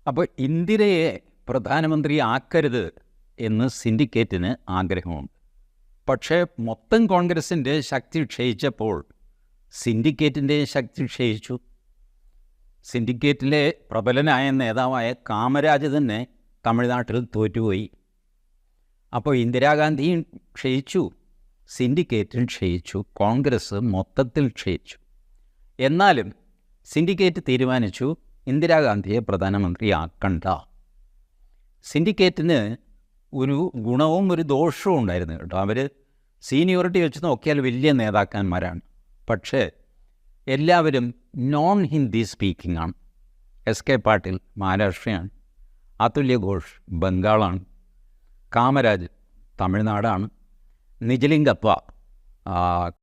അപ്പോൾ ഇന്ദിരയെ പ്രധാനമന്ത്രി ആക്കരുത് എന്ന് സിൻഡിക്കേറ്റിന് ആഗ്രഹമുണ്ട്. പക്ഷേ മൊത്തം കോൺഗ്രസിൻ്റെ ശക്തി ക്ഷയിച്ചപ്പോൾ സിൻഡിക്കേറ്റിൻ്റെ ശക്തി ക്ഷയിച്ചു. സിൻഡിക്കേറ്റിലെ പ്രബലനായ നേതാവായ കാമരാജ് തന്നെ തമിഴ്നാട്ടിൽ തോറ്റുപോയി. അപ്പോൾ ഇന്ദിരാഗാന്ധിയും ക്ഷയിച്ചു, സിൻഡിക്കേറ്റും ക്ഷയിച്ചു, കോൺഗ്രസ് മൊത്തത്തിൽ ക്ഷയിച്ചു. എന്നാലും സിൻഡിക്കേറ്റ് തീരുമാനിച്ചു ഇന്ദിരാഗാന്ധിയെ പ്രധാനമന്ത്രിയാക്കണ്ട. സിൻഡിക്കേറ്റിന് ഒരു ഗുണവും ഒരു ദോഷവും ഉണ്ടായിരുന്നു കേട്ടോ. അവർ സീനിയോറിറ്റി വെച്ച് നോക്കിയാൽ വലിയ നേതാക്കന്മാരാണ്. പക്ഷേ എല്ലാവരും നോൺ ഹിന്ദി സ്പീക്കിംഗ് ആണ്. എസ് കെ പാട്ടീൽ മഹാരാഷ്ട്രയാണ്, അതുല്യ ഘോഷ് ബംഗാളാണ്, കാമരാജ് തമിഴ്നാടാണ്, നിജലിംഗപ്പ